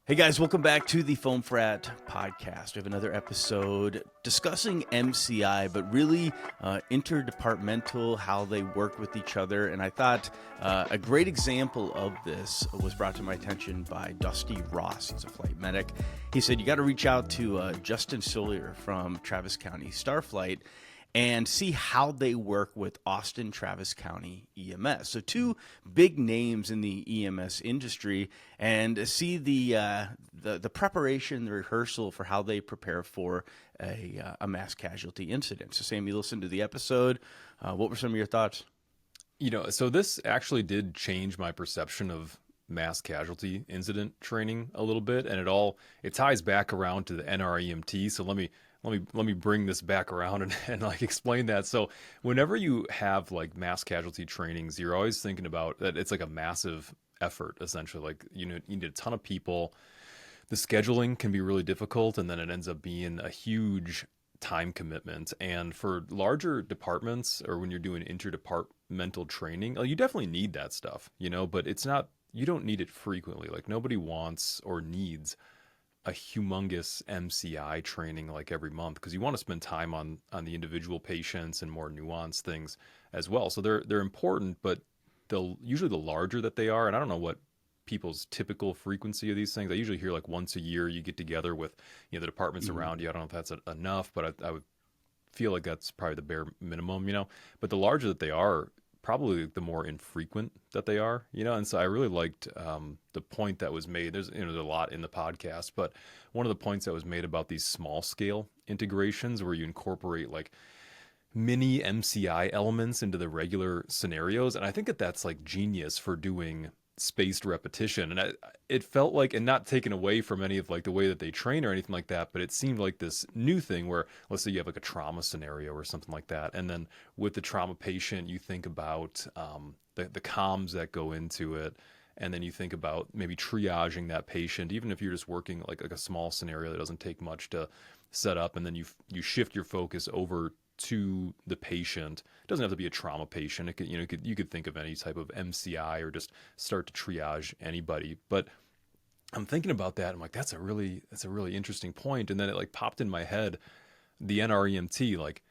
Hey guys, welcome back to the FOAMfrat podcast. We have another episode discussing MCI, but really interdepartmental, how they work with each other. And I thought a great example of this was brought to my attention by Dusty Ross. He's a flight medic. He said, you got to reach out to Justin Soulier from Travis County Starflight and see how they work with Austin Travis County EMS. So two big names in the EMS industry, and see the preparation, the rehearsal for how they prepare for a mass casualty incident. So Sam, you listened to the episode. What were some of your thoughts? So this actually did change my perception of mass casualty incident training a little bit, and it ties back around to the NREMT. So let me bring this back around and like explain that. So whenever you have like mass casualty trainings, you're always thinking about that it's like a massive effort, essentially. Like you need a ton of people. The scheduling can be really difficult, and then it ends up being a huge time commitment. And for larger departments, or when you're doing interdepartmental training, you definitely need that stuff, but you don't need it frequently. Like nobody wants or needs a humongous MCI training like every month, because you want to spend time on the individual patients and more nuanced things as well. So they're important, but usually the larger that they are, and I don't know what people's typical frequency of these things. I usually hear like once a year you get together with the departments around you. I don't know if that's enough, but I would feel like that's probably the bare minimum, But the larger that they are, probably the more infrequent that they are, And so I really liked the point that was made. There's a lot in the podcast, but one of the points that was made about these small scale integrations where you incorporate like mini MCI elements into the regular scenarios, and I think that that's like genius for doing spaced repetition. And it felt like, and not taken away from any of like the way that they train or anything like that, but it seemed like this new thing where, let's say you have like a trauma scenario or something like that, and then with the trauma patient you think about the comms that go into it, and then you think about maybe triaging that patient, even if you're just working like a small scenario that doesn't take much to set up, and then you shift your focus over to the patient. It doesn't have to be a trauma patient. It could, you could think of any type of MCI or just start to triage anybody. But I'm thinking about that. I'm like, that's a really interesting point. And then it like popped in my head, the NREMT, like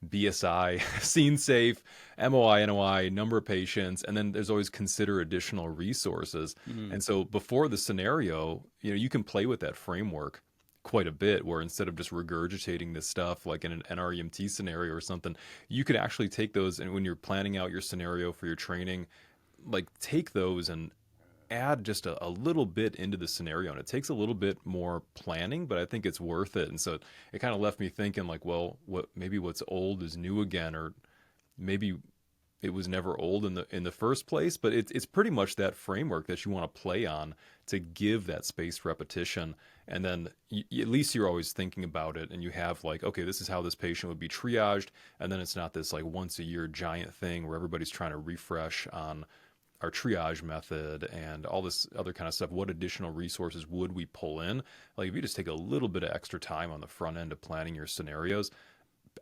BSI, scene safe, MOI, NOI, number of patients, and then there's always consider additional resources. And so before the scenario, you can play with that framework quite a bit, where instead of just regurgitating this stuff like in an NREMT scenario or something, you could actually take those, and when you're planning out your scenario for your training, like take those and add just a little bit into the scenario. And it takes a little bit more planning, but I think it's worth it. And so it kind of left me thinking like, well, maybe what's old is new again, or maybe it was never old in the first place. But it's pretty much that framework that you want to play on to give that spaced repetition. And then at least you're always thinking about it, and you have like, okay, this is how this patient would be triaged. And then it's not this like once a year giant thing where everybody's trying to refresh on our triage method and all this other kind of stuff. What additional resources would we pull in? Like if you just take a little bit of extra time on the front end of planning your scenarios,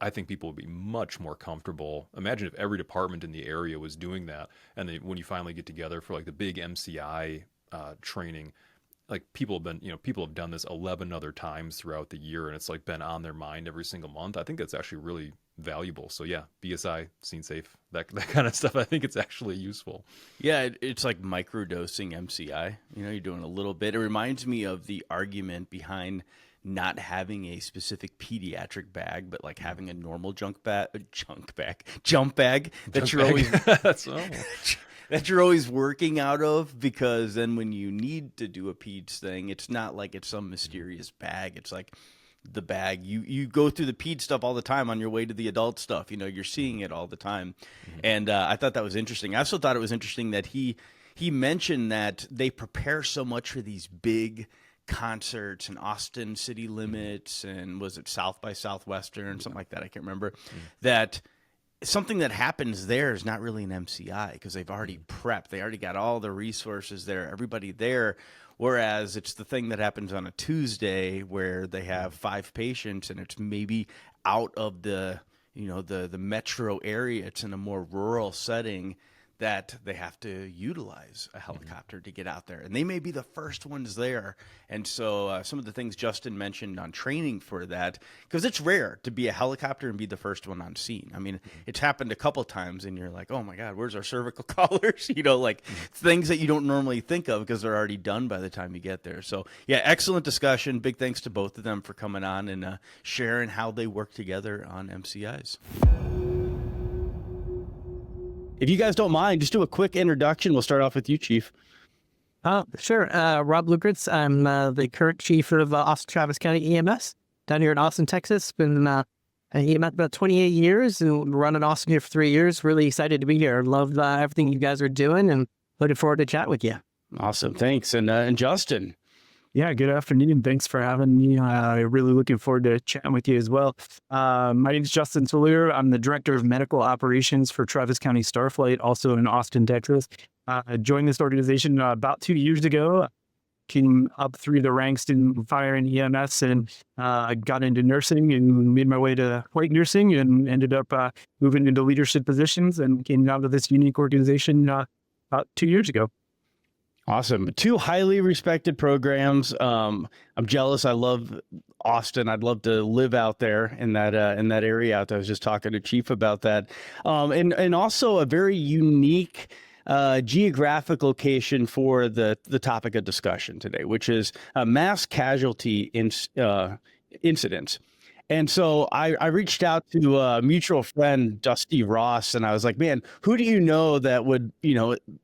I think people would be much more comfortable. Imagine if every department in the area was doing that. And then when you finally get together for like the big MCI training, like people have done this 11 other times throughout the year, and it's like been on their mind every single month. I think that's actually really valuable. So yeah, BSI, scene safe, that kind of stuff. I think it's actually useful. Yeah, it's like microdosing MCI. You're doing a little bit. It reminds me of the argument behind not having a specific pediatric bag, but like having a normal jump bag that you're always that you're always working out of, because then when you need to do a peds thing, it's not like it's some mysterious bag. It's like the bag you go through the ped stuff all the time on your way to the adult stuff. You're seeing it all the time. And I thought that was interesting. I also thought it was interesting that he mentioned that they prepare so much for these big concerts and Austin City Limits, and was it South by Southwestern, something like that, I can't remember, that something that happens there is not really an MCI, because they've already prepped, they already got all the resources there, everybody there. Whereas it's the thing that happens on a Tuesday where they have 5 patients and it's maybe out of the metro area, it's in a more rural setting, that they have to utilize a helicopter to get out there, and they may be the first ones there. And so some of the things Justin mentioned on training for that, because it's rare to be a helicopter and be the first one on scene. I mean, it's happened a couple times and you're like, oh my God, where's our cervical collars? Like things that you don't normally think of because they're already done by the time you get there. So yeah, excellent discussion. Big thanks to both of them for coming on and sharing how they work together on MCIs. If you guys don't mind, just do a quick introduction. We'll start off with you, Chief. Sure. Rob Luckritz. I'm the current chief of Austin Travis County EMS down here in Austin, Texas. Been EMS about 28 years and run in Austin here for 3 years. Really excited to be here. Love everything you guys are doing and looking forward to chat with you. Awesome. Thanks. And Justin. Yeah, good afternoon. Thanks for having me. Really looking forward to chatting with you as well. My name is Justin Soulier. I'm the Director of Medical Operations for Travis County Starflight, also in Austin, Texas. I joined this organization about 2 years ago. Came up through the ranks in fire and EMS and got into nursing and made my way to flight nursing and ended up moving into leadership positions and came down to this unique organization about 2 years ago. Awesome. Two highly respected programs. I'm jealous. I love Austin. I'd love to live out there in that area out there. I was just talking to Chief about that. And also a very unique geographic location for the topic of discussion today, which is mass casualty incidents. And so I reached out to a mutual friend, Dusty Ross, and I was like, man, who do you know that would,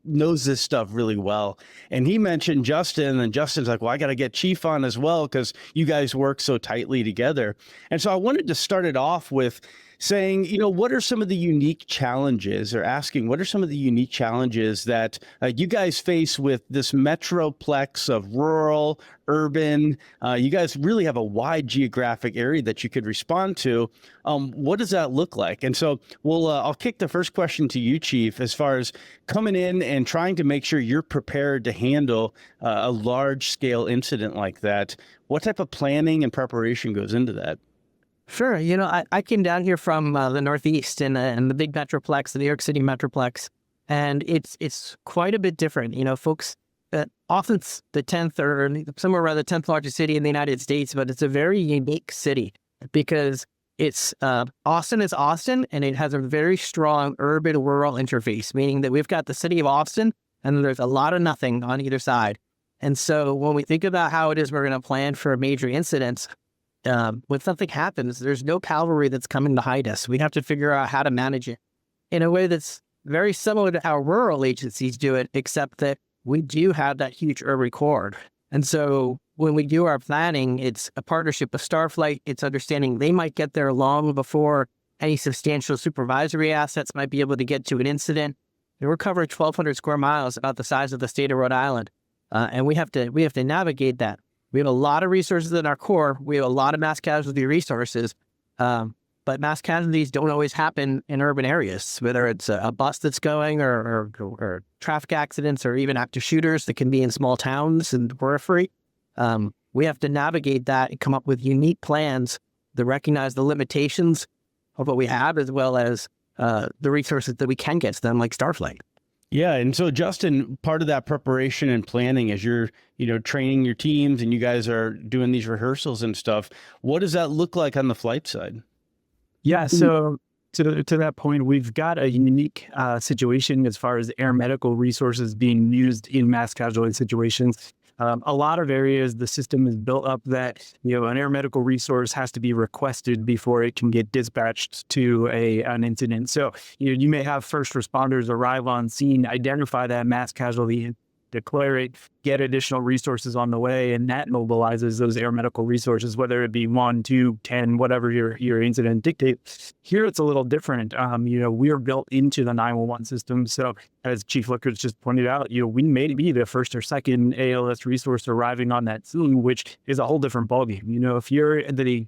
knows this stuff really well? And he mentioned Justin, and Justin's like, well, I got to get Chief on as well because you guys work so tightly together. And so I wanted to start it off with saying, what are some of the unique challenges, or asking what are some of the unique challenges that you guys face with this metroplex of rural, urban? You guys really have a wide geographic area that you could respond to. What does that look like? And so I'll kick the first question to you, Chief, as far as coming in and trying to make sure you're prepared to handle a large scale incident like that. What type of planning and preparation goes into that? Sure. I came down here from the Northeast in the big metroplex, the New York City metroplex, and it's quite a bit different. Folks, often it's the 10th or somewhere around the 10th largest city in the United States, but it's a very unique city because it's Austin is Austin, and it has a very strong urban-rural interface, meaning that we've got the city of Austin, and there's a lot of nothing on either side. And so when we think about how it is we're going to plan for major incidents, when something happens, there's no cavalry that's coming to hide us. We have to figure out how to manage it in a way that's very similar to how rural agencies do it, except that we do have that huge urban core. And so when we do our planning, it's a partnership with Starflight. It's understanding they might get there long before any substantial supervisory assets might be able to get to an incident. And we're covering 1,200 square miles, about the size of the state of Rhode Island. And we have to navigate that. We have a lot of resources in our core. We have a lot of mass casualty resources, but mass casualties don't always happen in urban areas, whether it's a bus that's going or traffic accidents or even active shooters that can be in small towns and the periphery. We have to navigate that and come up with unique plans that recognize the limitations of what we have, as well as the resources that we can get to them, like Starflight. Yeah. And so, Justin, part of that preparation and planning as you're, training your teams and you guys are doing these rehearsals and stuff, what does that look like on the flight side? Yeah. So to that point, we've got a unique situation as far as air medical resources being used in mass casualty situations. A lot of areas, the system is built up that, an air medical resource has to be requested before it can get dispatched to an incident. So, you may have first responders arrive on scene, identify that mass casualty, declare it, get additional resources on the way, and that mobilizes those air medical resources, whether it be 1, 2, 10, whatever your incident dictates. Here, it's a little different. We're built into the 911 system. So as Chief Luckritz just pointed out, we may be the first or second ALS resource arriving on that scene, which is a whole different ballgame. If you're the,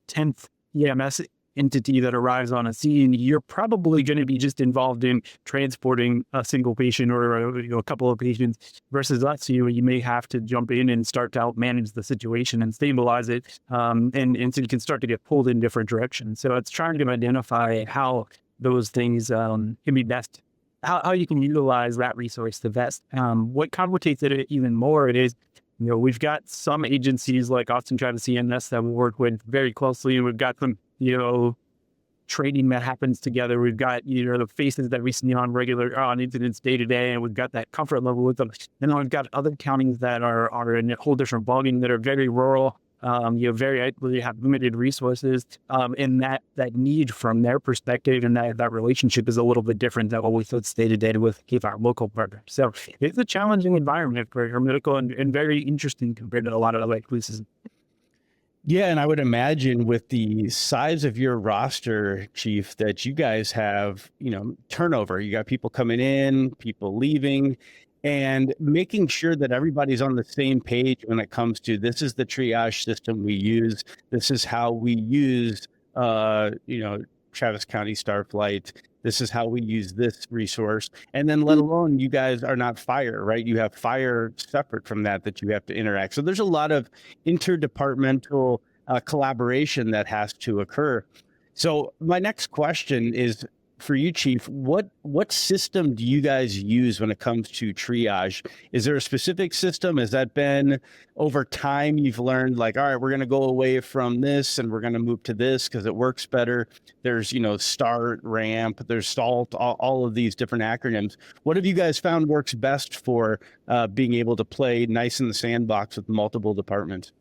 10th EMS entity that arrives on a scene, you're probably going to be just involved in transporting a single patient or a couple of patients, versus us, you may have to jump in and start to help manage the situation and stabilize it, and so you can start to get pulled in different directions. So it's trying to identify how those things can be best how you can utilize that resource the best. What complicates it even more, it is, we've got some agencies like Austin Travis CNS that we work with very closely, and we've got some, training that happens together. We've got, the faces that we see on incidents day to day, and we've got that comfort level with them. And then we've got other counties that are in a whole different ballgame, that are very rural, very have limited resources, and that need from their perspective and that relationship is a little bit different than what we face day to day with our local partners. So it's a challenging environment for medical, and very interesting compared to a lot of other places. Yeah, and I would imagine with the size of your roster, Chief, that you guys have, turnover. You got people coming in, people leaving, and making sure that everybody's on the same page when it comes to, this is the triage system we use. This is how we use, Travis County Starflight. This is how we use this resource. And then let alone, you guys are not fire, right? You have fire separate from that you have to interact. So there's a lot of interdepartmental collaboration that has to occur. So my next question is for you, Chief. What system do you guys use when it comes to triage? Is there a specific system? Has that been over time you've learned, like, all right, we're going to go away from this and we're going to move to this because it works better? There's, START, RAMP, there's SALT, all of these different acronyms. What have you guys found works best for being able to play nice in the sandbox with multiple departments?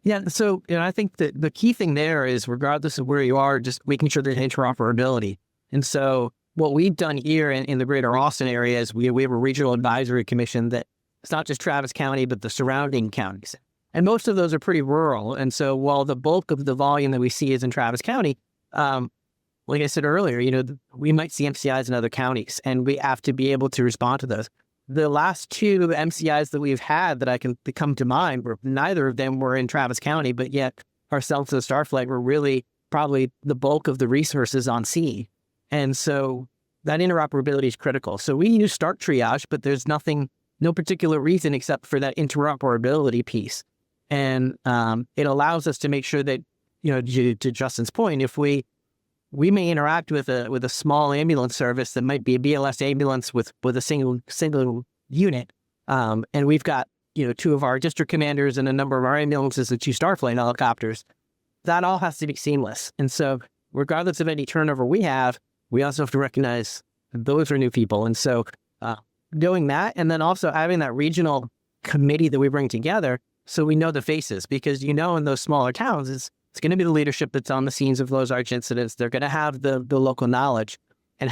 Yeah, so I think that the key thing there is, regardless of where you are, just making sure there's interoperability. And so what we've done here in the greater Austin area is we have a regional advisory commission that it's not just Travis County, but the surrounding counties. And most of those are pretty rural. And so while the bulk of the volume that we see is in Travis County, like I said earlier, we might see MCIs in other counties, and we have to be able to respond to those. The last two MCIs that we've had that I can come to mind, were neither of them were in Travis County, but yet ourselves as Starflight were really probably the bulk of the resources on scene. And so that interoperability is critical. So we use Start Triage, but there's no particular reason except for that interoperability piece. And it allows us to make sure that, to Justin's point, if we may interact with a small ambulance service that might be a BLS ambulance with a single unit, and we've got, two of our district commanders and a number of our ambulances and two Starflight helicopters, that all has to be seamless. And so regardless of any turnover we have, we also have to recognize those are new people. And so doing that, and then also having that regional committee that we bring together so we know the faces, because in those smaller towns, it's going to be the leadership that's on the scenes of those arch incidents. They're going to have the local knowledge, and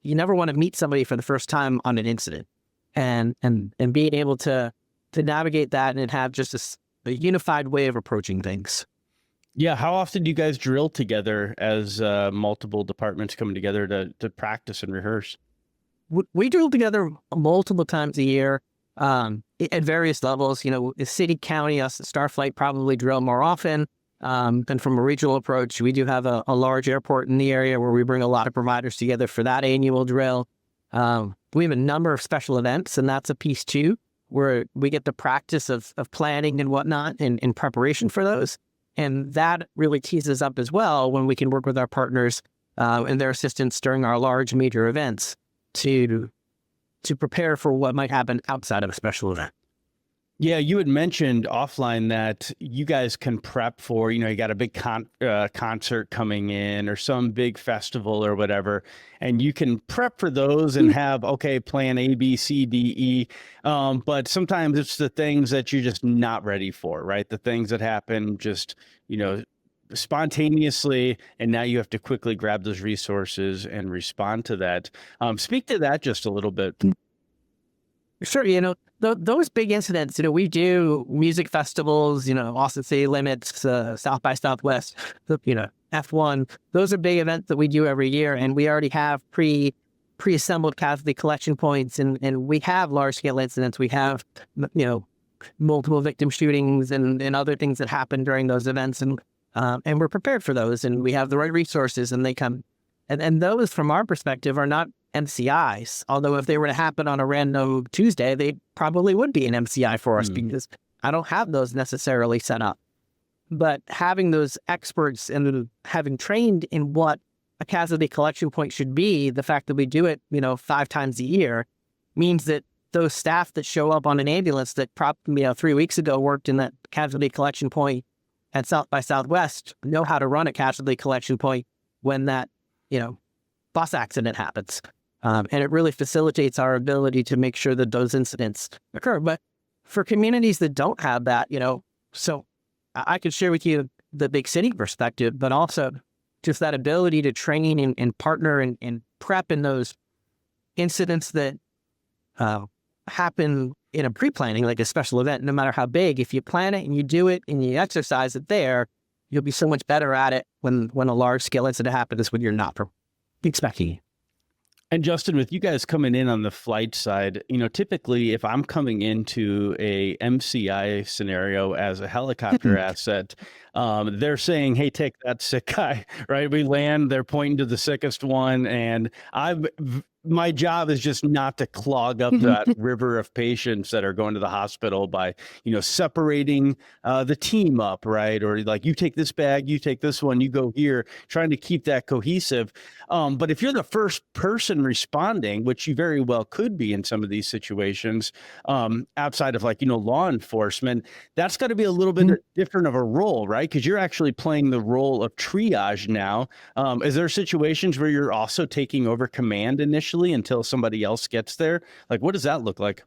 you never want to meet somebody for the first time on an incident, and being able to navigate that and have just a unified way of approaching things. Yeah. How often do you guys drill together as multiple departments coming together to practice and rehearse? We drill together multiple times a year at various levels. The city, county, us at Starflight probably drill more often. And from a regional approach, we do have a large airport in the area where we bring a lot of providers together for that annual drill. We have a number of special events, and that's a piece too, where we get the practice of planning and whatnot in preparation for those. And that really teases up as well when we can work with our partners and their assistance during our large major events to prepare for what might happen outside of a special event. Yeah, you had mentioned offline that you guys can prep for, you got a big concert coming in or some big festival or whatever, and you can prep for those and have, plan A, B, C, D, E. But sometimes it's the things that you're just not ready for, right? The things that happen just, spontaneously, and now you have to quickly grab those resources and respond to that. Speak to that just a little bit. Sure. Those big incidents, we do music festivals, Austin City Limits, South by Southwest, F1. Those are big events that we do every year. And we already have pre-assembled casualty collection points. And we have large scale incidents. We have, multiple victim shootings and other things that happen during those events. And we're prepared for those. And we have the right resources, and they come. And those, from our perspective, are not MCIs, although if they were to happen on a random Tuesday, they probably would be an MCI for us because I don't have those necessarily set up. But having those experts and having trained in what a casualty collection point should be, the fact that we do it, 5 times a year means that those staff that show up on an ambulance that probably 3 weeks ago worked in that casualty collection point at South by Southwest know how to run a casualty collection point when that, bus accident happens. And it really facilitates our ability to make sure that those incidents occur. But for communities that don't have that, so I could share with you the big city perspective, but also just that ability to train and partner and prep in those incidents that happen in a pre-planning, like a special event, no matter how big. If you plan it and you do it and you exercise it there, you'll be so much better at it when a large scale incident happens when you're not expecting it. And Justin, with you guys coming in on the flight side, typically if I'm coming into a MCI scenario as a helicopter asset, they're saying, hey, take that sick guy, right? We land, they're pointing to the sickest one. And my job is just not to clog up that river of patients that are going to the hospital by, separating the team up, right? Or like, you take this bag, you take this one, you go here, trying to keep that cohesive. But if you're the first person responding, which you very well could be in some of these situations, outside of law enforcement, that's got to be a little bit different of a role, right? Because you're actually playing the role of triage now. Is there situations where you're also taking over command initially until somebody else gets there? Like, what does that look like?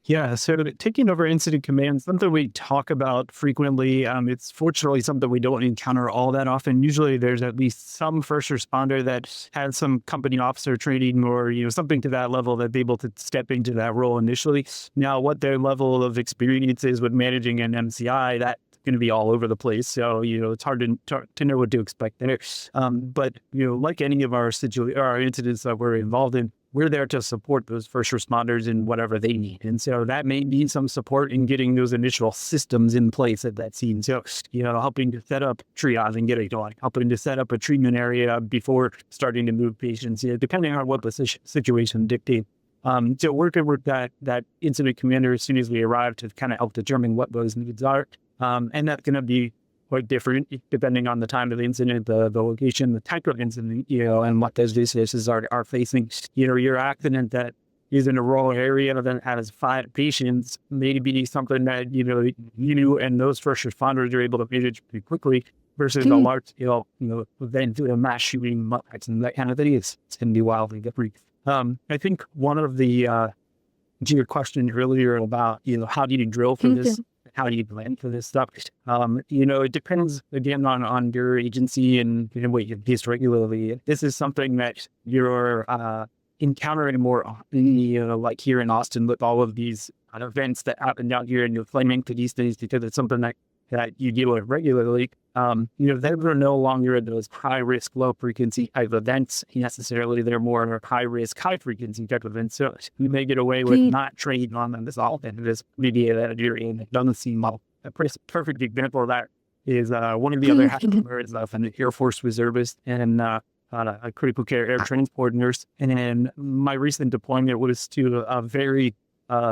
Yeah, so taking over incident command, something we talk about frequently. It's fortunately something we don't encounter all that often. Usually there's at least some first responder that has some company officer training or, something to that level that's able to step into that role initially. Now, what their level of experience is with managing an MCI, that's going to be all over the place. So, it's hard to know what to expect there. But, like any of our incidents that we're involved in, we're there to support those first responders in whatever they need. And so that may need some support in getting those initial systems in place at that scene. So, helping to set up triage and get it going, helping to set up a treatment area before starting to move patients, depending on what the situation dictates. So working with that incident commander as soon as we arrive to kind of help determine what those needs are. And that's going to be quite different depending on the time of the incident, the location, the type of incident, and what those resources are facing. Your accident that is in a rural area that has 5 patients may be something that, you and those first responders are able to manage pretty quickly versus a large scale, event to a mass shooting and that kind of thing. It's going to be wildly different. I think one of the, to your question earlier about, how do you drill for this? How do you plan for this stuff? It depends again on your agency and what you face regularly. This is something that you're encountering more often, like here in Austin with all of these events that happen down here and you're claiming to these things because it's something that you deal with regularly. They were no longer those high risk, low frequency type events necessarily. They're more high risk, high frequency type events. So we may get away with not training on them this often. This media that you're in doesn't seem well. A perfect example of that is one of the other members of an Air Force reservist and a critical care air transport nurse. And then my recent deployment was to a very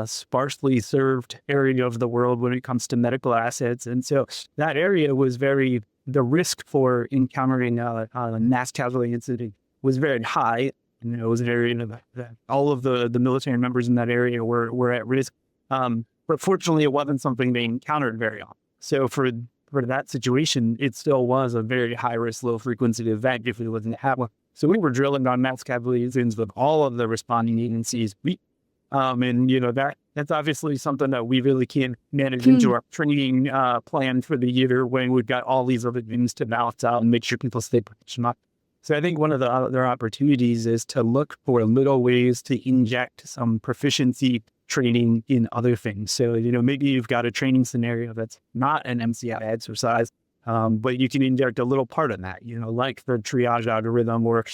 sparsely served area of the world when it comes to medical assets. And so that area was the risk for encountering a mass casualty incident was very high. It was an area that all of the military members in that area were at risk. But fortunately, it wasn't something they encountered very often. So for that situation, it still was a very high risk, low frequency event if it wasn't happening. So we were drilling on mass casualty incidents with all of the responding agencies. That's obviously something that we really can't manage into our training plan for the year when we've got all these other things to balance out and make sure people stay professional. So I think one of the other opportunities is to look for little ways to inject some proficiency training in other things. So, maybe you've got a training scenario that's not an MCI exercise, but you can inject a little part of that, like the triage algorithm or,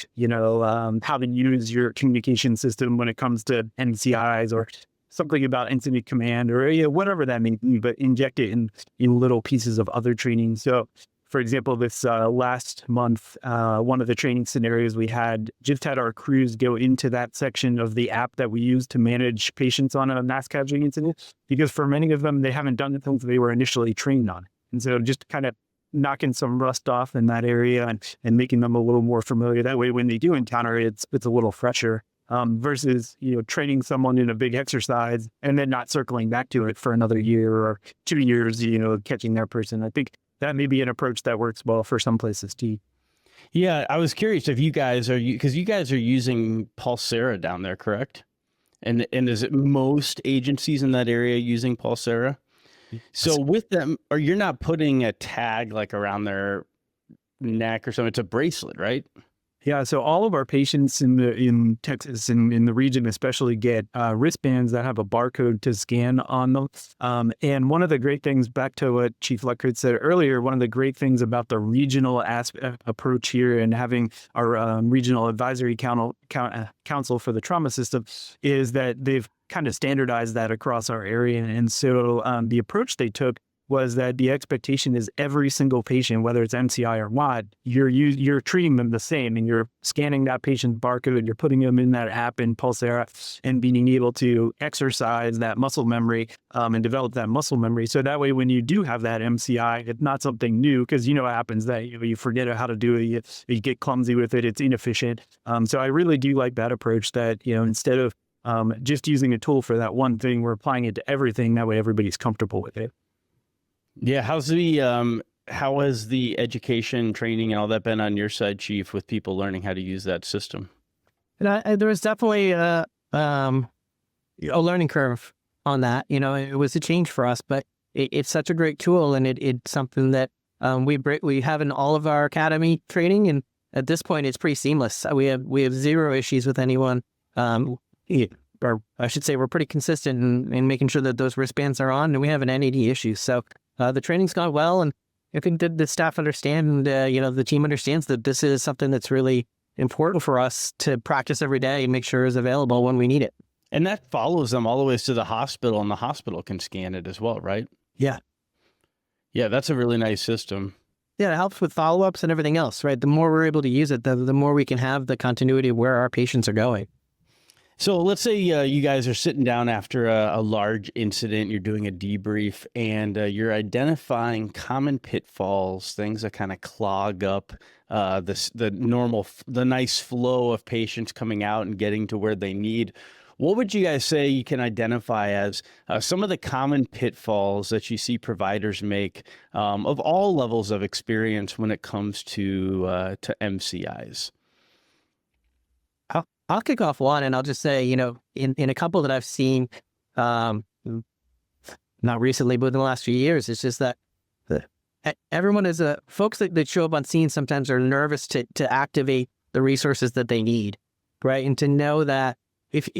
how to use your communication system when it comes to MCIs or something about incident command or whatever that may be, but inject it in little pieces of other training. So, for example, this last month, one of the training scenarios we had just had our crews go into that section of the app that we use to manage patients on a mass casualty incident, because for many of them, they haven't done the things they were initially trained on. And so just kind of knocking some rust off in that area and making them a little more familiar. That way, when they do encounter it, it's a little fresher. Versus, training someone in a big exercise and then not circling back to it for another year or 2 years, catching that person. I think that may be an approach that works well for some places too. Yeah, I was curious if you guys because you guys are using Pulsera down there, correct? And is it most agencies in that area using Pulsera? So with them, or you're not putting a tag like around their neck or something, it's a bracelet, right? Yeah, so all of our patients in Texas and in the region especially get wristbands that have a barcode to scan on them. And one of the great things, back to what Chief Luckritz said earlier, one of the great things about the regional approach here and having our regional advisory council for the trauma system is that they've kind of standardized that across our area. And so the approach they took was that the expectation is every single patient, whether it's MCI or not, you're treating them the same, and you're scanning that patient's barcode, and you're putting them in that app in Pulsera and being able to exercise that muscle memory and develop that muscle memory. So that way, when you do have that MCI, it's not something new, because what happens that you forget how to do it, you get clumsy with it, it's inefficient. So I really do like that approach that, instead of just using a tool for that one thing, we're applying it to everything. That way, everybody's comfortable with it. Yeah, how has the education, training, and all that been on your side, Chief, with people learning how to use that system? And there was definitely a learning curve on that. It was a change for us, but it's such a great tool, and it's something that we have in all of our academy training, and at this point, it's pretty seamless. We have zero issues with anyone. Or I should say, we're pretty consistent in making sure that those wristbands are on, and we haven't had any issues. So the training's gone well, and I think the staff understand, and the team understands that this is something that's really important for us to practice every day and make sure is available when we need it. And that follows them all the way to the hospital, and the hospital can scan it as well, right? Yeah. Yeah, that's a really nice system. Yeah, it helps with follow-ups and everything else, right? The more we're able to use it, the more we can have the continuity of where our patients are going. So let's say you guys are sitting down after a large incident, you're doing a debrief, and you're identifying common pitfalls, things that kind of clog up the nice flow of patients coming out and getting to where they need. What would you guys say you can identify as some of the common pitfalls that you see providers make of all levels of experience when it comes to MCIs? I'll kick off one, and I'll just say, in a couple that I've seen, not recently, but in the last few years, it's just that everyone is folks that show up on scene sometimes are nervous to activate the resources that they need, right? And to know that if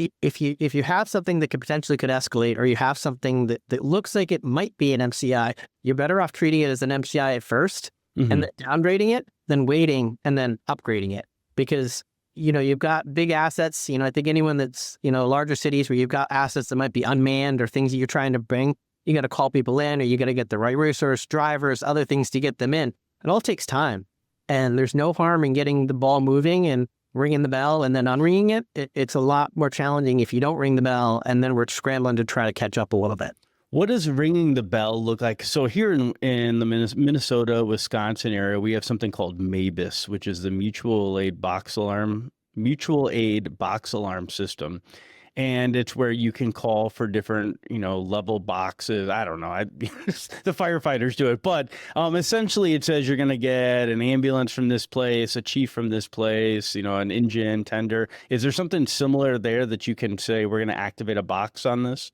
you have something that could escalate, or you have something that looks like it might be an MCI, you're better off treating it as an MCI at first, and then downgrading it than waiting and then upgrading it, because you've got big assets. I think anyone that's, larger cities where you've got assets that might be unmanned or things that you're trying to bring, you got to call people in, or you got to get the right resource, drivers, other things to get them in. It all takes time. And there's no harm in getting the ball moving and ringing the bell and then unringing it. It's a lot more challenging if you don't ring the bell and then we're scrambling to try to catch up a little bit. What does ringing the bell look like? So here in the Minnesota, Wisconsin area, we have something called MABUS, which is the Mutual Aid Box Alarm System. And it's where you can call for different, level boxes. I don't know. The firefighters do it. But essentially it says you're going to get an ambulance from this place, a chief from this place, an engine tender. Is there something similar there that you can say we're going to activate a box on this?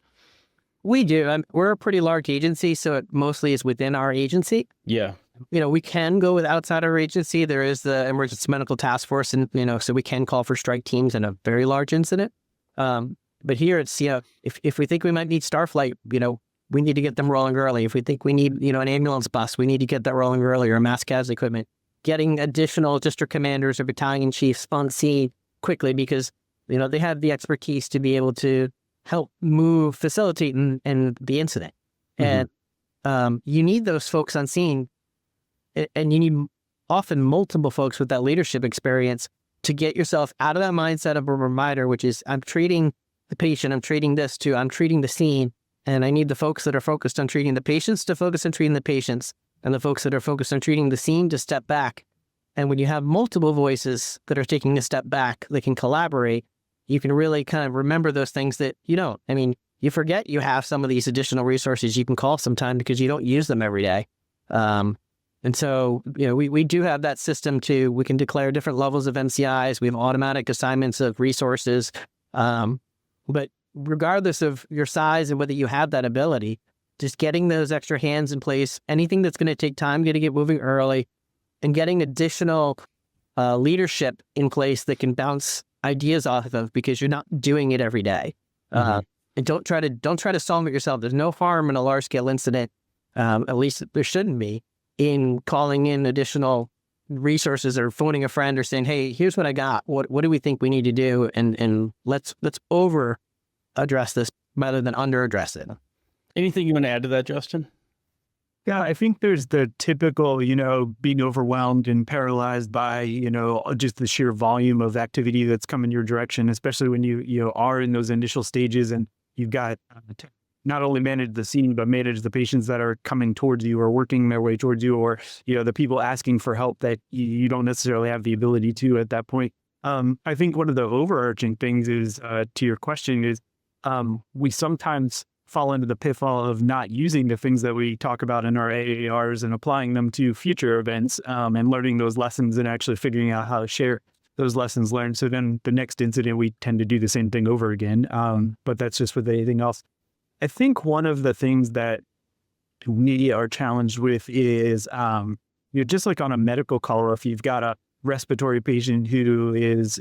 We do. We're a pretty large agency, so it mostly is within our agency. Yeah. We can go with outside our agency. There is the Emergency Medical Task Force, and, so we can call for strike teams in a very large incident. But here it's, if we think we might need Starflight, we need to get them rolling early. If we think we need, an ambulance bus, we need to get that rolling early, or mass casualty equipment. Getting additional district commanders or battalion chiefs on scene quickly, because, they have the expertise to be able to help facilitate in the incident. And you need those folks on scene, and you need often multiple folks with that leadership experience to get yourself out of that mindset of a provider, which is, I'm treating the patient, I'm treating this too, I'm treating the scene, and I need the folks that are focused on treating the patients to focus on treating the patients, and the folks that are focused on treating the scene to step back. And when you have multiple voices that are taking a step back, they can collaborate, you can really kind of remember those things that you don't. I mean, you forget you have some of these additional resources you can call sometime because you don't use them every day. And so, we do have that system too. We can declare different levels of MCIs. We have automatic assignments of resources. But regardless of your size and whether you have that ability, just getting those extra hands in place, anything that's going to take time, getting it moving early, and getting additional leadership in place that can bounce ideas off of because you're not doing it every day. And don't try to solve it yourself. There's no harm in a large scale incident, at least there shouldn't be, in calling in additional resources or phoning a friend or saying, hey, here's what I got. What do we think we need to do? And let's over address this rather than under address it. Anything you want to add to that, Justin? Yeah, I think there's the typical, being overwhelmed and paralyzed by, just the sheer volume of activity that's coming your direction, especially when you are in those initial stages and you've got to not only manage the scene, but manage the patients that are coming towards you or working their way towards you, or, the people asking for help that you don't necessarily have the ability to at that point. I think one of the overarching things is, to your question, is we sometimes fall into the pitfall of not using the things that we talk about in our AARs and applying them to future events, and learning those lessons and actually figuring out how to share those lessons learned. So then the next incident, we tend to do the same thing over again. But that's just with anything else. I think one of the things that we are challenged with is, just like on a medical call, if you've got a respiratory patient who is,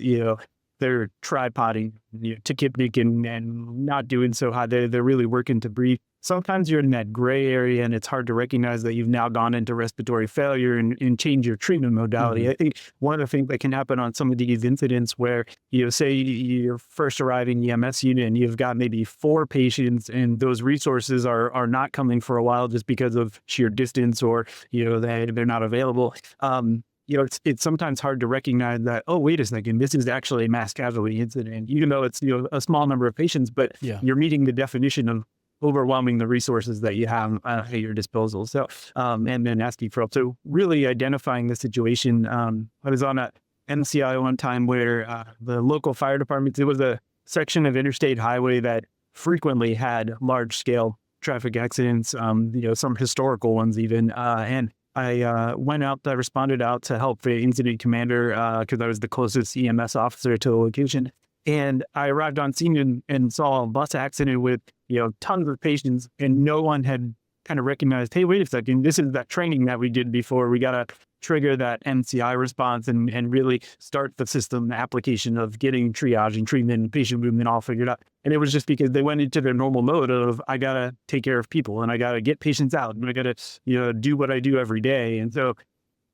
they're tripoding, tachypnic and not doing so hot, they're really working to breathe. Sometimes you're in that gray area and it's hard to recognize that you've now gone into respiratory failure and change your treatment modality. I think one of the things that can happen on some of these incidents where, say you're first arriving EMS unit and you've got maybe 4 patients and those resources are not coming for a while just because of sheer distance or, they're not available. It's sometimes hard to recognize that, oh, wait a second, this is actually a mass casualty incident, even though it's, a small number of patients, but you're meeting the definition of overwhelming the resources that you have at your disposal. So, and then asking for help. So really identifying the situation. I was on a MCI one time where the local fire department, it was a section of interstate highway that frequently had large scale traffic accidents, some historical ones even. And I went out, I responded out to help the incident commander because I was the closest EMS officer to the location. And I arrived on scene and saw a bus accident with, tons of patients, and no one had kind of recognized, hey, wait a second, this is that training that we did before. We got to trigger that MCI response and really start the system application of getting triage and treatment and patient movement all figured out. And it was just because they went into their normal mode of, I got to take care of people and I got to get patients out and I got to, do what I do every day. And so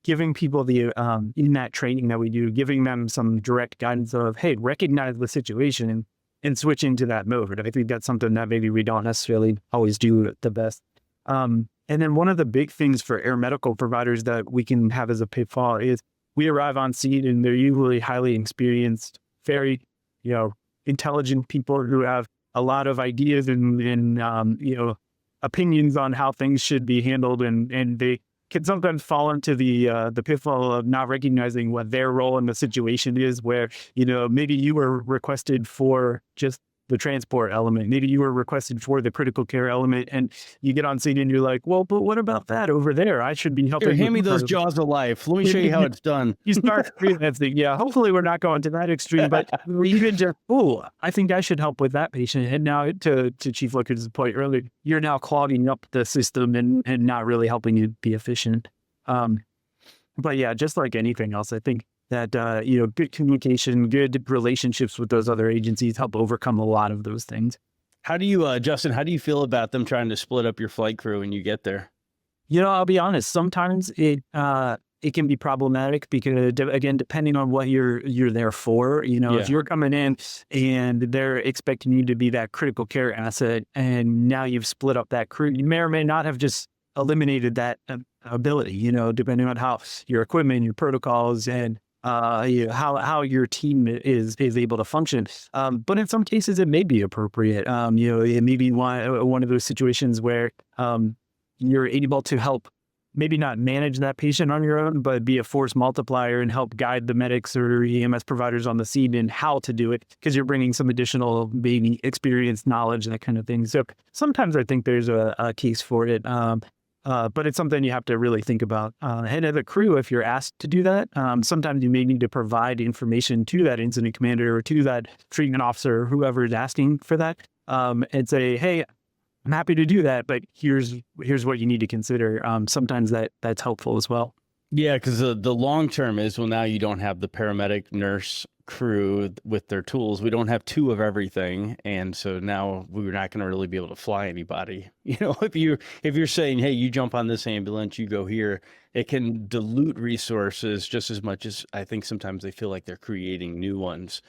giving people the, in that training that we do, giving them some direct guidance of, hey, recognize the situation and switch into that mode. I think that's something that maybe we don't necessarily always do the best. And then one of the big things for air medical providers that we can have as a pitfall is we arrive on scene and they're usually highly experienced, very, intelligent people who have a lot of ideas and opinions on how things should be handled. And they can sometimes fall into the pitfall of not recognizing what their role in the situation is, where, maybe you were requested for just the transport element. Maybe you were requested for the critical care element, and you get on scene and you're like, well, but what about that over there? I should be helping. Here, hand me those jaws of life. Let me show you how it's done. You start freelancing. Yeah, hopefully we're not going to that extreme, but even just, I think I should help with that patient. And now to Chief Luckritz's point earlier, you're now clogging up the system and not really helping you be efficient. But yeah, just like anything else, I think that, good communication, good relationships with those other agencies help overcome a lot of those things. How do you, Justin, how do you feel about them trying to split up your flight crew when you get there? I'll be honest, sometimes it can be problematic because, again, depending on what you're there for, if you're coming in and they're expecting you to be that critical care asset and now you've split up that crew, you may or may not have just eliminated that ability, depending on how your equipment, your protocols, and how your team is able to function. But in some cases, it may be appropriate. It may be one of those situations where you're able to help maybe not manage that patient on your own, but be a force multiplier and help guide the medics or EMS providers on the scene in how to do it, because you're bringing some additional maybe experience, knowledge, that kind of thing. So sometimes I think there's a case for it. But it's something you have to really think about. And as a crew, if you're asked to do that, sometimes you may need to provide information to that incident commander or to that treatment officer, or whoever is asking for that, and say, hey, I'm happy to do that, but here's what you need to consider. Sometimes that's helpful as well. Yeah, because the long term is, well, now you don't have the paramedic, nurse, crew with their tools. We don't have two of everything, and so now we're not going to really be able to fly anybody. You know, if you're saying, hey, you jump on this ambulance, you go here, it can dilute resources just as much as I think sometimes they feel like they're creating new ones.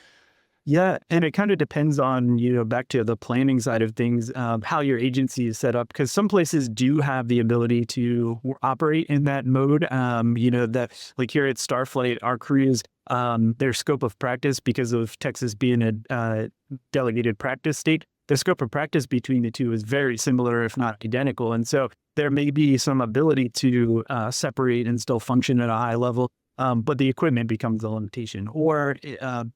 Yeah, and it kind of depends on, back to the planning side of things, how your agency is set up, because some places do have the ability to operate in that mode. That like here at Starflight, our crews, their scope of practice, because of Texas being a delegated practice state, the scope of practice between the two is very similar, if not identical. And so there may be some ability to separate and still function at a high level. But the equipment becomes the limitation. Or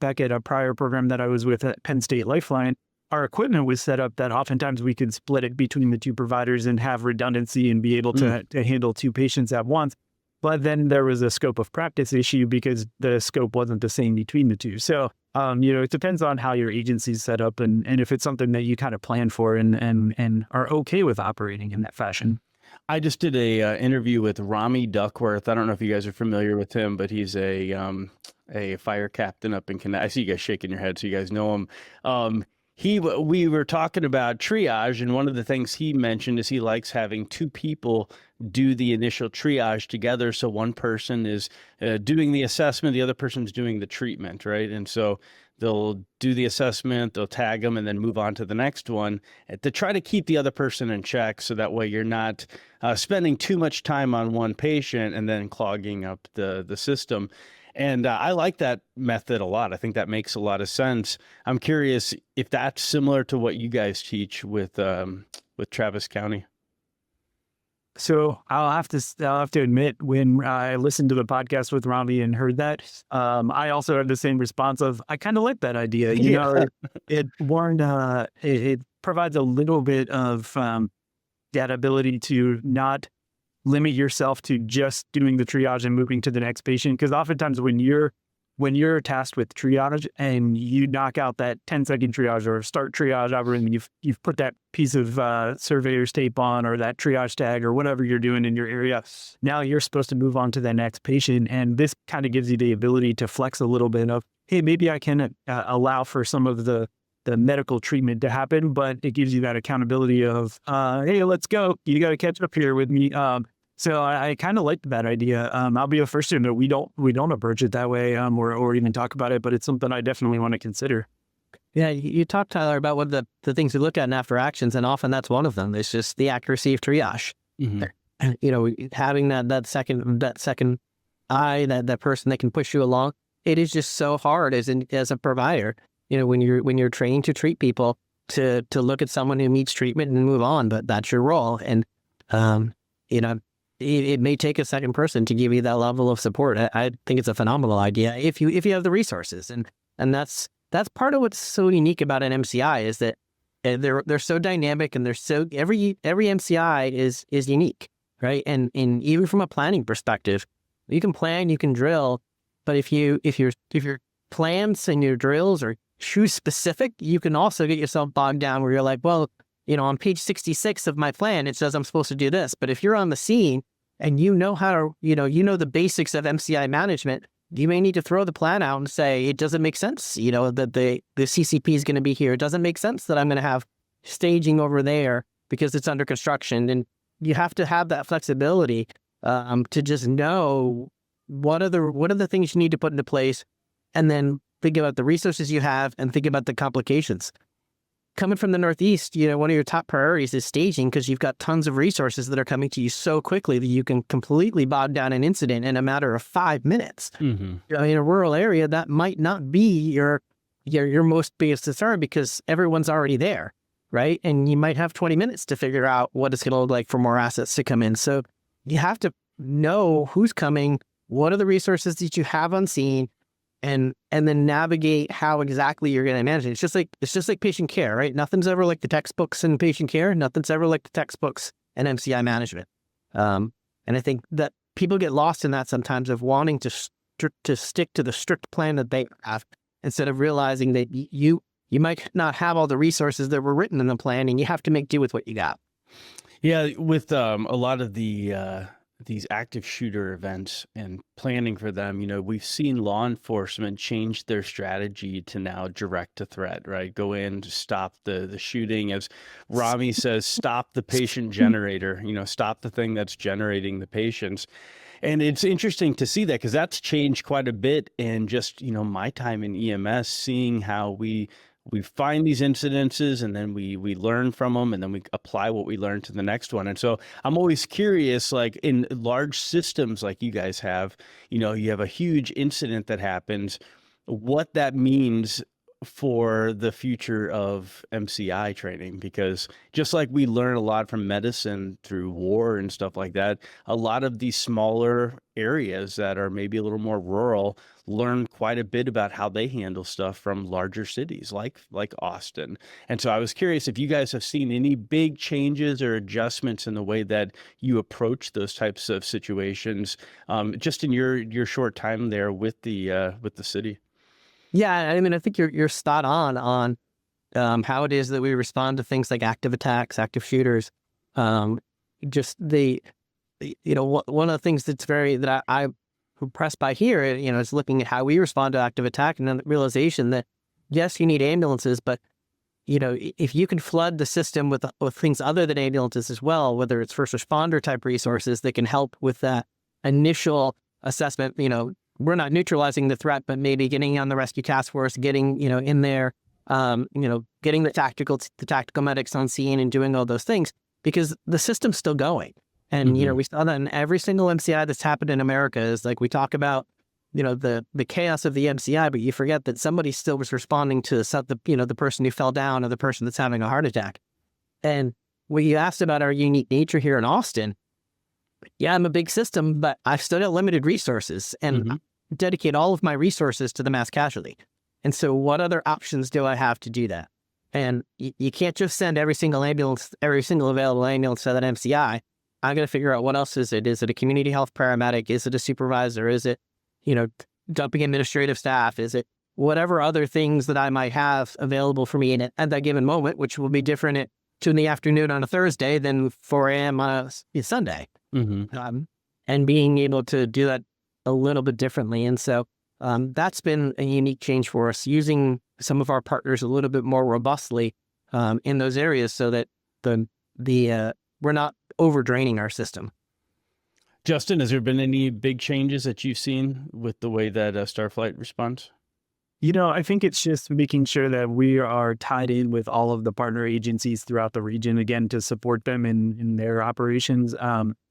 back at a prior program that I was with at Penn State Lifeline, our equipment was set up that oftentimes we could split it between the two providers and have redundancy and be able to handle two patients at once. But then there was a scope of practice issue because the scope wasn't the same between the two. So, it depends on how your agency's set up and if it's something that you kind of plan for and are okay with operating in that fashion. I just did a interview with Rami Duckworth. I don't know if you guys are familiar with him, but he's a fire captain up in Connecticut. I see you guys shaking your head, so you guys know him. We were talking about triage, and one of the things he mentioned is he likes having two people do the initial triage together. So one person is doing the assessment, the other person's doing the treatment, right? And so they'll do the assessment, they'll tag them, and then move on to the next one to try to keep the other person in check. So that way you're not spending too much time on one patient and then clogging up the system. And I like that method a lot. I think that makes a lot of sense. I'm curious if that's similar to what you guys teach with Travis County. So I'll have to admit, when I listened to the podcast with Rami and heard that, I also had the same response of, I kind of like that idea. It provides a little bit of that ability to not limit yourself to just doing the triage and moving to the next patient. Because oftentimes when you're tasked with triage and you knock out that 10-second triage or start triage algorithm, you've put that piece of surveyor's tape on or that triage tag or whatever you're doing in your area. Now you're supposed to move on to the next patient. And this kind of gives you the ability to flex a little bit of, hey, maybe I can allow for some of the medical treatment to happen, but it gives you that accountability of, hey, let's go. You got to catch up here with me. So I kind of like that idea. I'll be the first to admit we don't approach it that way or even talk about it, but it's something I definitely want to consider. Yeah, you talked, Tyler, about what the things we look at in after actions, and often that's one of them. It's just the accuracy of triage. Mm-hmm. Having that second eye, that person that can push you along. It is just so hard as a provider. When you're trained to treat people, to look at someone who needs treatment and move on, but that's your role. And it may take a second person to give you that level of support. I think it's a phenomenal idea if you have the resources, and that's part of what's so unique about an MCI is that they're so dynamic and they're so every MCI is unique, right? And even from a planning perspective, you can plan, you can drill, but if your plans and your drills are true specific, you can also get yourself bogged down where you're like, well, on page 66 of my plan, it says I'm supposed to do this. But if you're on the scene and you know how to, the basics of MCI management, you may need to throw the plan out and say, it doesn't make sense, that the CCP is going to be here. It doesn't make sense that I'm going to have staging over there because it's under construction. And you have to have that flexibility to just know what are the things you need to put into place, and then think about the resources you have and think about the complications. Coming from the Northeast, one of your top priorities is staging because you've got tons of resources that are coming to you so quickly that you can completely bog down an incident in a matter of 5 minutes. Mm-hmm. In a rural area, that might not be your most biggest concern because everyone's already there, right? And you might have 20 minutes to figure out what it's going to look like for more assets to come in. So you have to know who's coming, what are the resources that you have on scene, and then navigate how exactly you're going to manage it. It's just like patient care, right? Nothing's ever like the textbooks in patient care. Nothing's ever like the textbooks in MCI management. And I think that people get lost in that sometimes of wanting to stick to the strict plan that they have instead of realizing that you might not have all the resources that were written in the plan, and you have to make do with what you got. Yeah, with a lot of these active shooter events and planning for them, we've seen law enforcement change their strategy to now direct to threat, right? Go in to stop the shooting. As Rami says, stop the patient generator, stop the thing that's generating the patients. And it's interesting to see that because that's changed quite a bit in just, my time in EMS, seeing how we find these incidences and then we learn from them and then we apply what we learn to the next one. And so I'm always curious, like in large systems like you guys have, you have a huge incident that happens, what that means for the future of MCI training, because just like we learn a lot from medicine through war and stuff like that, a lot of these smaller areas that are maybe a little more rural learn quite a bit about how they handle stuff from larger cities like Austin. And so I was curious if you guys have seen any big changes or adjustments in the way that you approach those types of situations, just in your short time there with the city. Yeah, I mean, I think you're spot on how it is that we respond to things like active attacks, active shooters. Just one of the things that I'm impressed by here, is looking at how we respond to active attack and then the realization that yes, you need ambulances, but if you can flood the system with things other than ambulances as well, whether it's first responder type resources that can help with that initial assessment, we're not neutralizing the threat, but maybe getting on the rescue task force, getting, in there, getting the tactical medics on scene and doing all those things because the system's still going. And, we saw that in every single MCI that's happened in America is like, we talk about, the chaos of the MCI, but you forget that somebody still was responding to the person who fell down or the person that's having a heart attack. And what you asked about our unique nature here in Austin, yeah, I'm a big system, but I've still got limited resources and dedicate all of my resources to the mass casualty. And so what other options do I have to do that? And you can't just send every single available ambulance to that MCI. I got to figure out what else is it? Is it a community health paramedic? Is it a supervisor? Is it, dumping administrative staff? Is it whatever other things that I might have available for me at that given moment, which will be different at 2 p.m. on a Thursday than 4 a.m. on a Sunday. And being able to do that a little bit differently. And so that's been a unique change for us, using some of our partners a little bit more robustly in those areas so that we're not overdraining our system. Justin, has there been any big changes that you've seen with the way that Starflight responds? I think it's just making sure that we are tied in with all of the partner agencies throughout the region, again, to support them in their operations,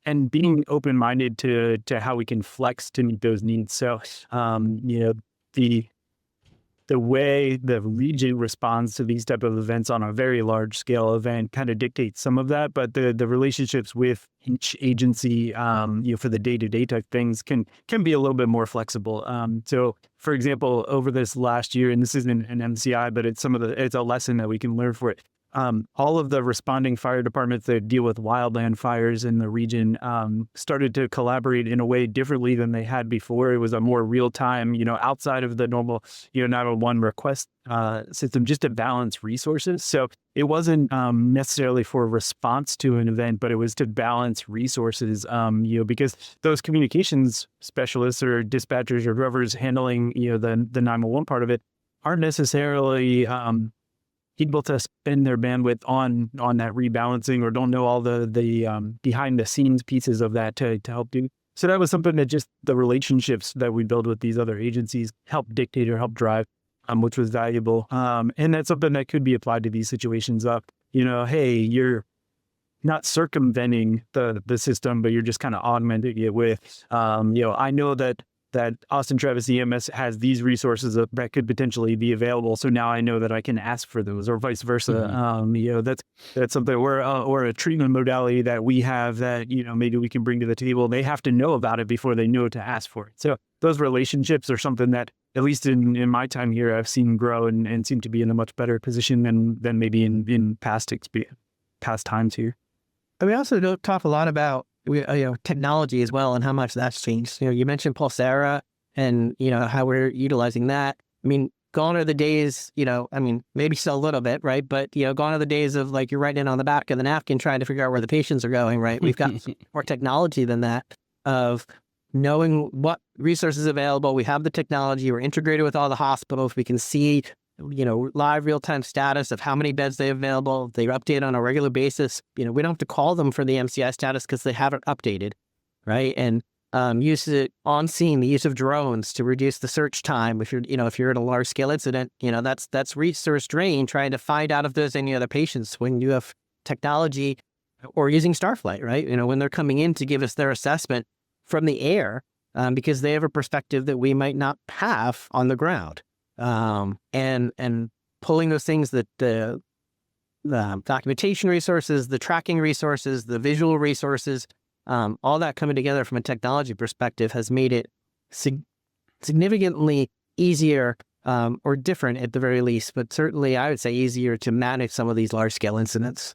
and being open-minded to how we can flex to meet those needs. So, the way the region responds to these type of events on a very large scale event kind of dictates some of that, but the relationships with each agency, for the day-to-day type things can be a little bit more flexible. So for example, over this last year, and this isn't an MCI, but it's a lesson that we can learn for it. All of the responding fire departments that deal with wildland fires in the region started to collaborate in a way differently than they had before. It was a more real-time, outside of the normal, 911 request system, just to balance resources. So it wasn't necessarily for a response to an event, but it was to balance resources, because those communications specialists or dispatchers or whoever's handling, the 911 part of it aren't necessarily able to spend their bandwidth on that rebalancing, or don't know all the behind the scenes pieces of that to help do. So that was something that just the relationships that we build with these other agencies help dictate or help drive, which was valuable. And that's something that could be applied to these situations of, hey, you're not circumventing the system, but you're just kind of augmenting it with, I know that that Austin Travis EMS has these resources that could potentially be available. So now I know that I can ask for those, or vice versa. That's something, or a treatment modality that we have that, maybe we can bring to the table. They have to know about it before they know to ask for it. So those relationships are something that, at least in my time here, I've seen grow and seem to be in a much better position than maybe in past times here. And we also don't talk a lot about technology as well and how much that's changed. You mentioned Pulsera and how we're utilizing that. I mean, gone are the days, maybe still a little bit, right? But gone are the days of like you're writing on the back of the napkin trying to figure out where the patients are going, right? We've got more technology than that, of knowing what resources available. We have the technology. We're integrated with all the hospitals. We can see live real-time status of how many beds they have available. They update on a regular basis. We don't have to call them for the MCI status because they haven't updated, right? And use it on scene, the use of drones to reduce the search time. If you're in a large-scale incident, that's resource drain, trying to find out if there's any other patients when you have technology, or using Starflight, right? When they're coming in to give us their assessment from the air, because they have a perspective that we might not have on the ground. And pulling those things, that the documentation resources, the tracking resources, the visual resources, all that coming together from a technology perspective has made it significantly easier, or different at the very least, but certainly I would say easier to manage some of these large scale incidents.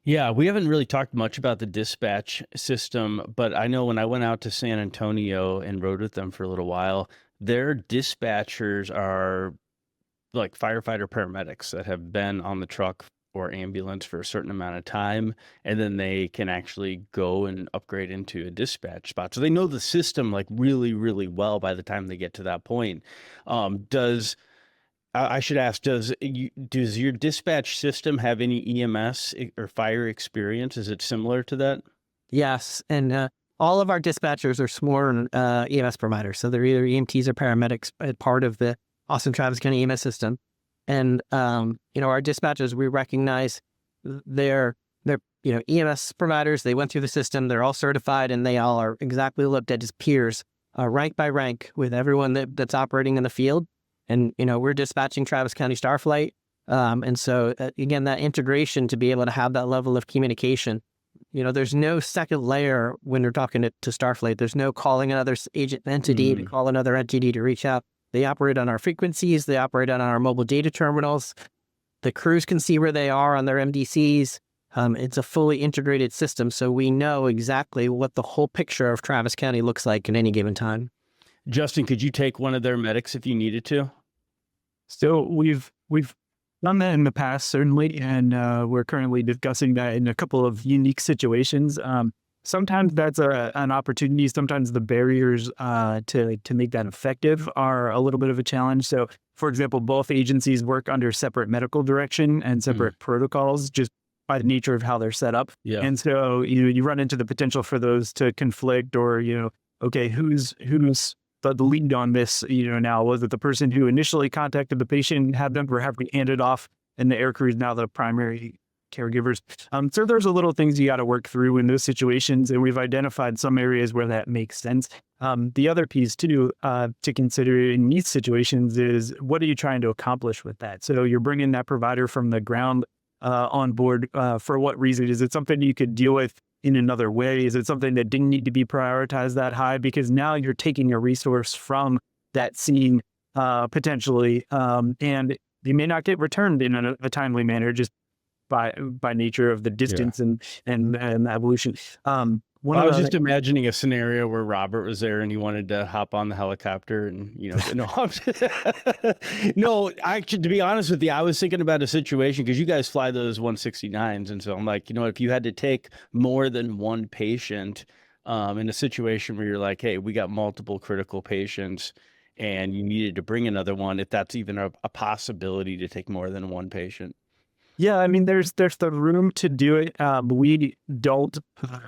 Yeah, we haven't really talked much about the dispatch system, but I know when I went out to San Antonio and rode with them for a little while, their dispatchers are like firefighter paramedics that have been on the truck or ambulance for a certain amount of time, and then they can actually go and upgrade into a dispatch spot. So they know the system like really, really well by the time they get to that point. I should ask, does your dispatch system have any EMS or fire experience? Is it similar to that? Yes, and all of our dispatchers are sworn EMS providers, so they're either EMTs or paramedics, part of the Austin Travis County EMS system. And our dispatchers, we recognize they're EMS providers. They went through the system. They're all certified, and they all are exactly looked at as peers, rank by rank, with everyone that's operating in the field. And we're dispatching Travis County Starflight, and so again, that integration to be able to have that level of communication. There's no second layer when you're talking to Starflight. There's no calling another agent entity to call another entity to reach out. They operate on our frequencies. They operate on our mobile data terminals. The crews can see where they are on their MDCs. It's a fully integrated system, so we know exactly what the whole picture of Travis County looks like at any given time. Justin, could you take one of their medics if you needed to? So we've done that in the past, certainly, and we're currently discussing that in a couple of unique situations. Sometimes that's an opportunity. Sometimes the barriers to make that effective are a little bit of a challenge. So, for example, both agencies work under separate medical direction and separate protocols, just by the nature of how they're set up. Yeah. And so you run into the potential for those to conflict, or okay, who's the lead on this? Now, was it the person who initially contacted the patient, had them perhaps handed off, and the air crew is now the primary caregivers? So there's a little things you got to work through in those situations, and we've identified some areas where that makes sense. The other piece too to consider in these situations is, what are you trying to accomplish with that? So you're bringing that provider from the ground on board for what reason? Is it something you could deal with in another way? Is it something that didn't need to be prioritized that high? Because now you're taking a resource from that scene potentially, and they may not get returned in a timely manner, just by nature of the distance and evolution. I was just imagining a scenario where Robert was there and he wanted to hop on the helicopter and, no, actually, to be honest with you, I was thinking about a situation, because you guys fly those 169s. And so I'm like, if you had to take more than one patient in a situation where you're like, hey, we got multiple critical patients and you needed to bring another one, if that's even a possibility to take more than one patient. Yeah, I mean, there's the room to do it. We don't,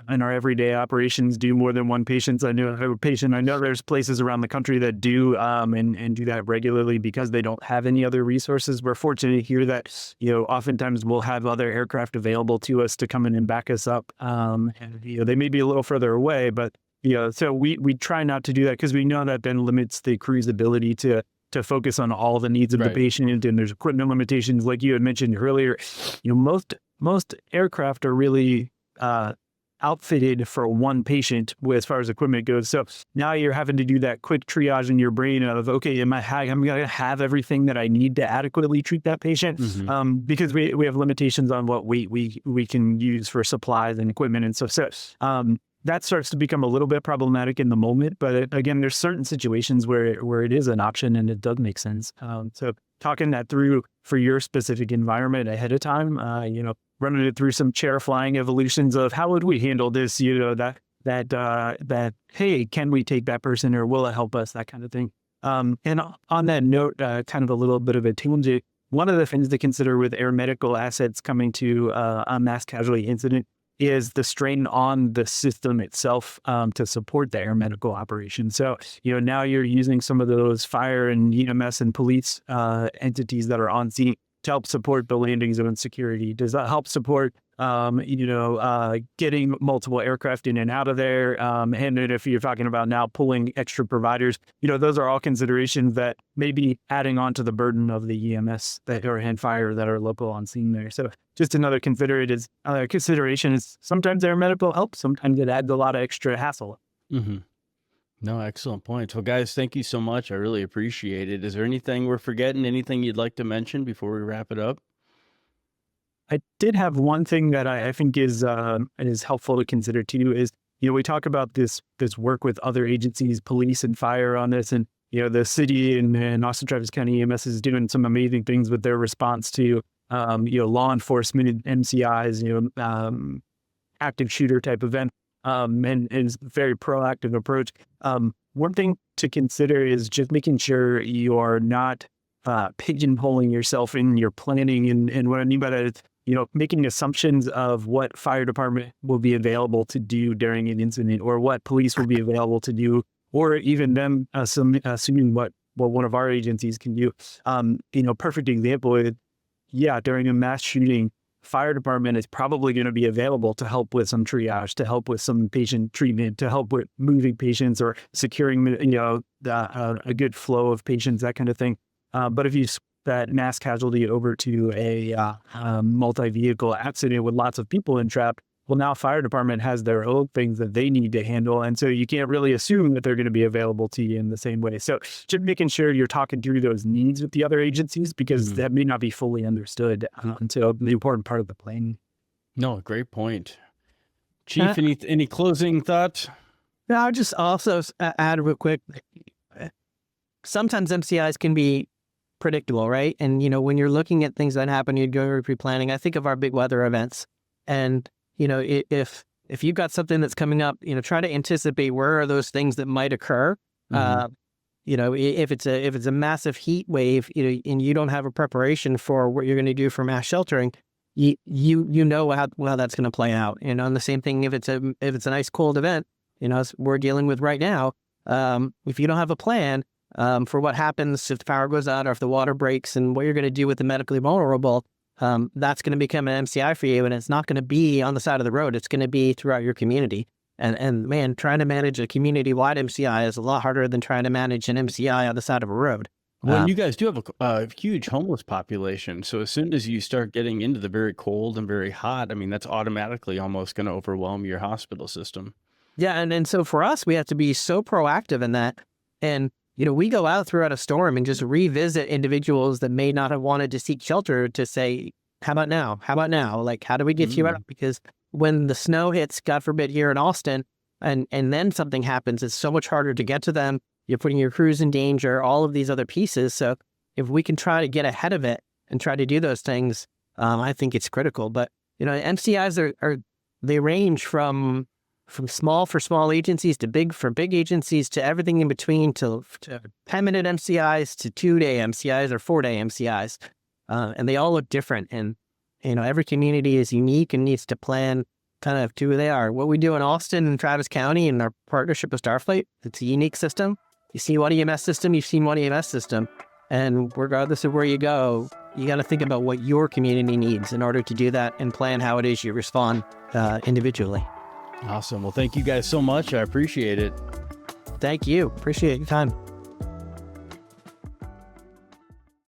in our everyday operations, do more than one patient. I know there's places around the country that do and do that regularly because they don't have any other resources. We're fortunate here that, oftentimes we'll have other aircraft available to us to come in and back us up. And, they may be a little further away, but So we try not to do that because we know that then limits the crew's ability to focus on all the needs of the patient, and there's equipment limitations like you had mentioned earlier. Most aircraft are really outfitted for one patient as far as equipment goes. So now you're having to do that quick triage in your brain of, okay, I'm going to have everything that I need to adequately treat that patient, because we have limitations on what we can use for supplies and equipment. And so that starts to become a little bit problematic in the moment. But again, there's certain situations where it is an option and it does make sense. So talking that through for your specific environment ahead of time, running it through some chair flying evolutions of how would we handle this, that, hey, can we take that person or will it help us, that kind of thing. And on that note, kind of a little bit of a tangent, one of the things to consider with air medical assets coming to a mass casualty incident is the strain on the system itself to support the air medical operation. So, now you're using some of those fire and EMS and police entities that are on scene to help support the landing zone security. Does that help support, getting multiple aircraft in and out of there? And then if you're talking about now pulling extra providers, those are all considerations that may be adding on to the burden of the EMS and fire that are local on scene there. So just another consideration is sometimes air medical helps, sometimes it adds a lot of extra hassle. Mm-hmm. No, excellent points. Well, guys, thank you so much. I really appreciate it. Is there anything we're forgetting? Anything you'd like to mention before we wrap it up? I did have one thing that I think is helpful to consider too is, we talk about this work with other agencies, police and fire on this, and, the city and Austin Travis County EMS is doing some amazing things with their response to, law enforcement and MCIs, active shooter type event. And it's a very proactive approach. One thing to consider is just making sure you are not pigeonholing yourself in your planning. And what I mean by that is, making assumptions of what fire department will be available to do during an incident, or what police will be available to do, or even them assuming what one of our agencies can do. Perfect example is, during a mass shooting, fire department is probably going to be available to help with some triage, to help with some patient treatment, to help with moving patients or securing, a good flow of patients, that kind of thing. But if you that mass casualty over to a multi-vehicle accident with lots of people entrapped, well, now fire department has their own things that they need to handle. And so you can't really assume that they're going to be available to you in the same way. So just making sure you're talking through those needs with the other agencies, because that may not be fully understood until the important part of the planning. No, great point. Chief, any closing thoughts? Yeah, I'll just also add real quick. Sometimes MCIs can be predictable, right? And, when you're looking at things that happen, you're going pre-planning. I think of our big weather events, and if you've got something that's coming up, try to anticipate where are those things that might occur. If it's a massive heat wave, and you don't have a preparation for what you're going to do for mass sheltering, you know how that's going to play out. And on the same thing, if it's an ice cold event, as we're dealing with right now, if you don't have a plan for what happens if the power goes out or if the water breaks, and what you're going to do with the medically vulnerable, that's going to become an MCI for you, and it's not going to be on the side of the road. It's going to be throughout your community. And man, trying to manage a community-wide MCI is a lot harder than trying to manage an MCI on the side of a road. Well, you guys do have a huge homeless population. So as soon as you start getting into the very cold and very hot, that's automatically almost going to overwhelm your hospital system. Yeah, and so for us, we have to be so proactive in that. And we go out throughout a storm and just revisit individuals that may not have wanted to seek shelter to say, how about now? How about now? Like, how do we get you out? Because when the snow hits, God forbid, here in Austin, and then something happens, it's so much harder to get to them. You're putting your crews in danger, all of these other pieces. So if we can try to get ahead of it and try to do those things, I think it's critical. But, MCIs they range from small for small agencies to big for big agencies to everything in between, to 10-minute MCIs to 2-day MCIs or 4-day MCIs. And they all look different. And, every community is unique and needs to plan kind of to who they are. What we do in Austin and Travis County and our partnership with Starflight, it's a unique system. You see one EMS system, you've seen one EMS system. And regardless of where you go, you got to think about what your community needs in order to do that and plan how it is you respond individually. Awesome. Well, thank you guys so much. I appreciate it. Thank you. Appreciate your time.